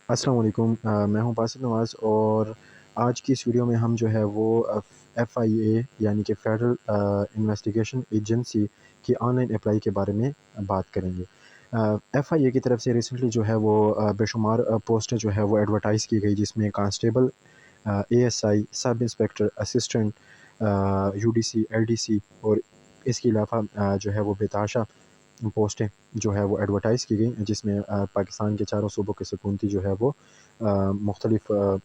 अस्सलाम वालेकुम। मैं हूँ बासित नवाज़ और आज की इस वीडियो में हम जो है वो FIA यानी कि फ़ेडरल इन्वेस्टिगेशन एजेंसी की ऑनलाइन अप्लाई के बारे में बात करेंगे। FIA की तरफ से रिसेंटली जो है वो बेशुमार पोस्टें जो है वो एडवर्टाइज़ की गई, जिसमें constable, ASI, sub inspector, assistant, UDC, LDC और इसके अलावा जो है वो बेताशा पोस्टें जो है वो एडवर्टाइज़ की गई, जिसमें पाकिस्तान के चारों सूबों के सुकूनती जो है वो मुख्तलिफ़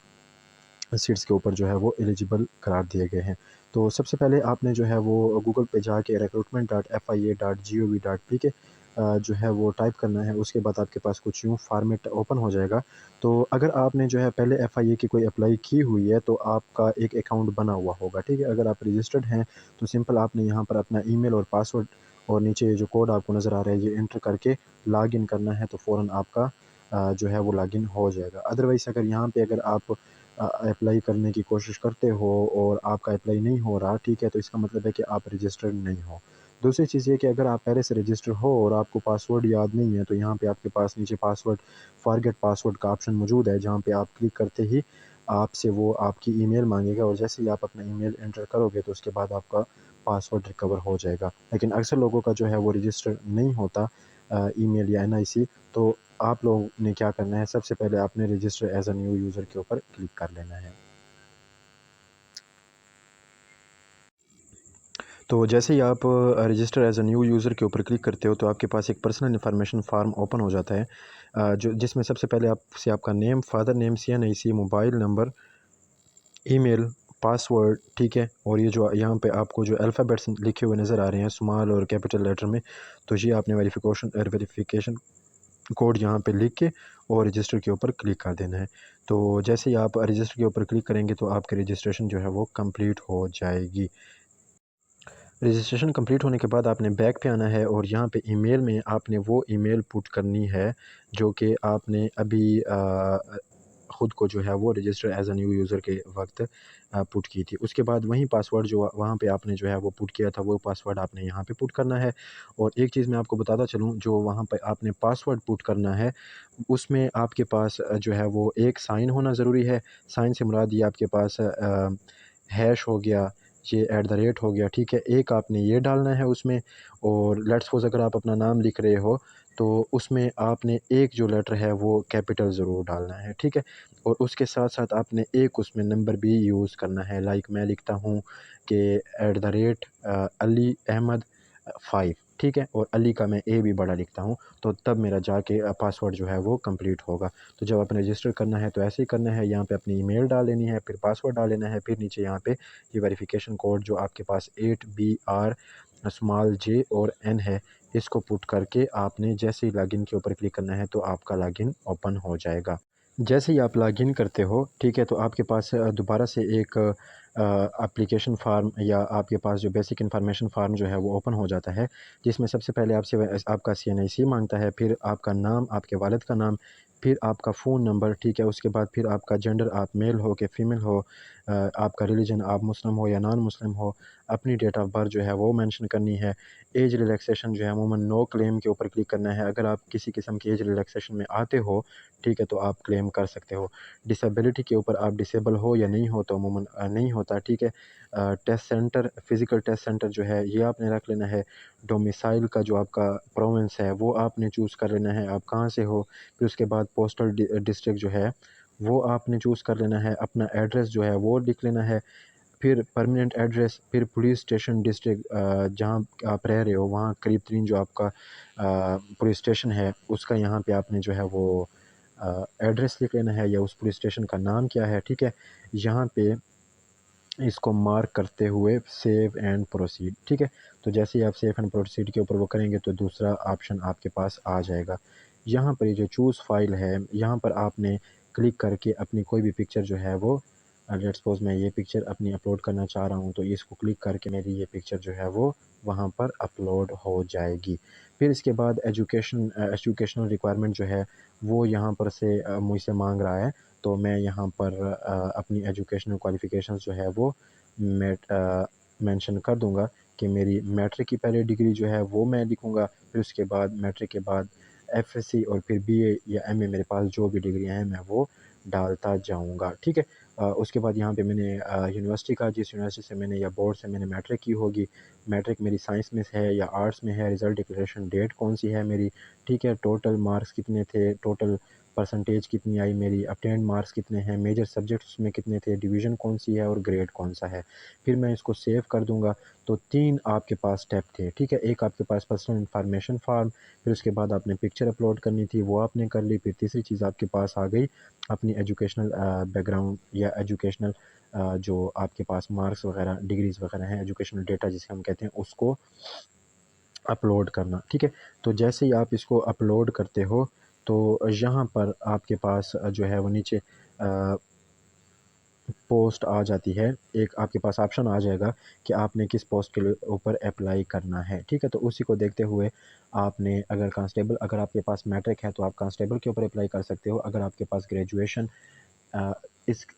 सीट्स के ऊपर जो है वो एलिजिबल करार दिए गए हैं। तो सबसे पहले आपने जो है वो गूगल पे जाके recruitment.fia.gov.pk जो है वो टाइप करना है। उसके बाद आपके पास कुछ यूँ फॉर्मेट ओपन हो जाएगा। तो अगर आपने जो है पहले FIA की कोई अप्लाई की हुई है तो आपका एक अकाउंट बना हुआ होगा, ठीक है? अगर आप रजिस्टर्ड हैं तो सिंपल आपने यहाँ पर अपना ईमेल और पासवर्ड और नीचे ये जो कोड आपको नज़र आ रहा है ये एंटर करके लॉगिन करना है, तो फ़ौरन आपका जो है वो लॉगिन हो जाएगा। अदरवाइज़ अगर आप अप्लाई करने की कोशिश करते हो और आपका अप्लाई नहीं हो रहा, ठीक है, तो इसका मतलब है कि आप रजिस्टर्ड नहीं हो। दूसरी चीज़ ये कि अगर आप पहले से रजिस्टर हो और आपको पासवर्ड याद नहीं है, तो यहाँ पे आपके पास नीचे पासवर्ड फॉरगेट पासवर्ड का ऑप्शन मौजूद है, जहाँ पे आप क्लिक करते ही आपसे वो आपकी ईमेल माँगेगा और जैसे ही आप अपना ईमेल एंटर करोगे तो उसके बाद आपका पासवर्ड रिकवर हो जाएगा। लेकिन अक्सर लोगों का जो है वो रजिस्टर नहीं होता ईमेल या NIC, तो आप लोगों ने क्या करना है, सबसे पहले आपने register as a new user के ऊपर क्लिक कर लेना है। तो जैसे ही आप register as a new user के ऊपर क्लिक करते हो तो आपके पास एक पर्सनल इन्फॉर्मेशन फार्म ओपन हो जाता है, जो जिसमें सबसे पहले आपसे आपका name, father name, CNIC, mobile number, email, password, ठीक है? और ये जो यहाँ पे आपको जो अल्फ़ाबेट्स लिखे हुए नज़र आ रहे हैं स्मॉल और कैपिटल लेटर में, तो ये आपने वेरिफ़िकेशन कोड यहाँ पे लिख के और रजिस्टर के ऊपर क्लिक कर देना है। तो जैसे ही आप रजिस्टर के ऊपर क्लिक करेंगे तो आपकी रजिस्ट्रेशन जो है वो कंप्लीट हो जाएगी। रजिस्ट्रेशन कंप्लीट होने के बाद आपने बैक पे आना है और यहाँ पे ईमेल में आपने वो ईमेल पुट करनी है जो कि आपने अभी ख़ुद को जो है वो register as a new user के वक्त पुट की थी। उसके बाद वही पासवर्ड जो वहाँ पे आपने जो है वो पुट किया था, वो पासवर्ड आपने यहाँ पे पुट करना है। और एक चीज़ मैं आपको बताता चलूँ, जो वहाँ पे आपने पासवर्ड पुट करना है उसमें आपके पास जो है वो एक साइन होना ज़रूरी है। साइन से मुराद ये आपके पास हैश हो गया, ये एट द रेट हो गया, ठीक है? एक आपने ये डालना है उसमें। और लेट्स सपोज़ अगर आप अपना नाम लिख रहे हो तो उसमें आपने एक जो लेटर है वो कैपिटल ज़रूर डालना है, ठीक है? और उसके साथ-साथ आपने एक उसमें नंबर भी यूज़ करना है। लाइक मैं लिखता हूँ कि at the rate Ali Ahmad 5, ठीक है? और अली का मैं ए भी बड़ा लिखता हूँ, तो तब मेरा जाके पासवर्ड जो है वो कंप्लीट होगा। तो जब आपने रजिस्टर करना है तो ऐसे ही करना है, यहाँ पे अपनी ईमेल डाल लेनी है, फिर पासवर्ड डाल लेना है, फिर नीचे यहाँ पे ये वेरिफ़िकेशन कोड जो आपके पास 8BR स्मॉल J और N है, इसको पुट करके आपने जैसे ही लॉगिन के ऊपर क्लिक करना है तो आपका लॉगिन ओपन हो जाएगा। जैसे ही आप लॉगिन करते हो, ठीक है, तो आपके पास दोबारा से एक एप्लीकेशन फ़ॉर्म या आपके पास जो बेसिक इन्फॉर्मेशन फ़ॉर्म जो है वो ओपन हो जाता है, जिसमें सबसे पहले आपसे आपका CNIC माँगता है, फिर आपका नाम, आपके वालिद का नाम, फिर आपका फ़ोन नंबर, ठीक है? उसके बाद फिर आपका जेंडर, आप मेल हो कि फ़ीमेल हो, आपका रिलीजन, आप मुस्लिम हो या नॉन मुस्लिम हो, अपनी डेट ऑफ़ बर्थ जो है वो मेंशन करनी है। एज रिलैक्सेशन जो है अमूमन नो क्लेम के ऊपर क्लिक करना है। अगर आप किसी किस्म की एज रिलैक्सेशन में आते हो, ठीक है, तो आप क्लेम कर सकते हो। डिसेबिलिटी के ऊपर आप डिसेबल हो या नहीं हो तो अमूमन नहीं होता, ठीक है। Test centre, physical test centre जो है ये आपने रख लेना है। डोमिसाइल का जो आपका प्रोविंस है वो आपने चूज़ कर लेना है, आप कहाँ से हो। फिर उसके बाद पोस्टल डिस्ट्रिक्ट जो है वो आपने चूज़ कर लेना है। अपना एड्रेस जो है वो लिख लेना है। फिर परमानेंट एड्रेस, फिर पुलिस स्टेशन डिस्ट्रिक्ट जहाँ आप रह रहे हो वहाँ करीब तरीन जो आपका पुलिस स्टेशन है उसका यहाँ पे आपने जो है वो एड्रेस लिख लेना है या उस पुलिस स्टेशन का नाम क्या है, ठीक है? यहाँ पे इसको मार्क करते हुए सेव एंड प्रोसीड, ठीक है? तो जैसे ही आप सेव एंड प्रोसीड के ऊपर वो करेंगे तो दूसरा ऑप्शन आपके पास आ जाएगा। यहाँ पर ये जो चूज़ फ़ाइल है, यहाँ पर आपने क्लिक करके अपनी कोई भी पिक्चर जो है वो लेट्स सपोज़ मैं ये पिक्चर अपनी अपलोड करना चाह रहा हूँ, तो इसको क्लिक करके मेरी ये पिक्चर जो है वो वहाँ पर अपलोड हो जाएगी। फिर इसके बाद एजुकेशनल रिक्वायरमेंट जो है वो यहाँ पर से मुझसे माँग रहा है, तो मैं यहाँ पर अपनी एजुकेशनल क्वालिफ़िकेशंस जो है वो मेंशन कर दूँगा कि मेरी मैट्रिक की पहले डिग्री जो है वो मैं लिखूँगा। फिर उसके बाद मैट्रिक के बाद एफएससी और फिर बीए या एमए मेरे पास जो भी डिग्रियाँ हैं मैं वो डालता जाऊँगा, ठीक है। उसके बाद यहाँ पे मैंने यूनिवर्सिटी का, जिस यूनिवर्सिटी से मैंने या बोर्ड से मैंने मैट्रिक की होगी, मैट्रिक मेरी साइंस में है या आर्ट्स में है, रिज़ल्ट डिक्लेरेशन डेट कौन-सी है मेरी, ठीक है, टोटल मार्क्स कितने थे, टोटल परसेंटेज कितनी आई मेरी, ऑब्टेन्ड मार्क्स कितने हैं, मेजर सब्जेक्ट्स उसमें कितने थे, डिवीज़न कौन-सी है और ग्रेड कौन-सा है। फिर मैं इसको सेव कर दूँगा। तो 3 आपके पास स्टेप थे, ठीक है। एक आपके पास पर्सनल इन्फॉर्मेशन फ़ॉर्म, फिर उसके बाद आपने पिक्चर अपलोड करनी थी, वो आपने कर ली। फिर तीसरी चीज़ आपके पास आ गई अपनी एजुकेशनल बैकग्राउंड या एजुकेशनल जो आपके पास मार्क्स वगैरह, डिग्रीज़ वगैरह हैं, एजुकेशनल डेटा जिसे हम कहते हैं, उसको अपलोड करना, ठीक है। तो जैसे ही आप इसको अपलोड करते हो, तो यहाँ पर आपके पास जो है वो नीचे पोस्ट आ जाती है, एक आपके पास ऑप्शन आ जाएगा कि आपने किस पोस्ट के लिए ऊपर अप्लाई करना है, ठीक है। तो उसी को देखते हुए आपने अगर आपके पास मैट्रिक है तो आप कांस्टेबल के ऊपर अप्लाई कर सकते हो। अगर आपके पास ग्रेजुएशन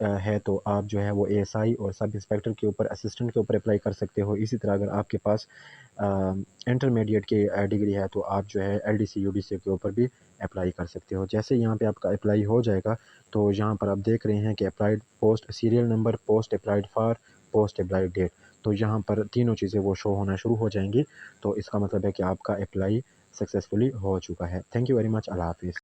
है तो आप जो है वो एएसआई और सब इंस्पेक्टर के ऊपर, असिस्टेंट के ऊपर अप्लाई कर सकते हो। इसी तरह अगर आपके पास इंटरमीडिएट की डिग्री है तो आप जो है एलडीसी, यूडीसी के ऊपर भी अप्लाई कर सकते हो। जैसे यहाँ पे आपका अप्लाई हो जाएगा तो यहाँ पर आप देख रहे हैं कि applied post serial number, post applied for, post applied date. तो यहाँ पर तीनों चीज़ें वो शो होना शुरू हो जाएँगी। तो इसका मतलब है कि आपका अप्लाई सक्सेसफुली हो चुका है। Thank you very much. अल्लाह हाफ़िज़।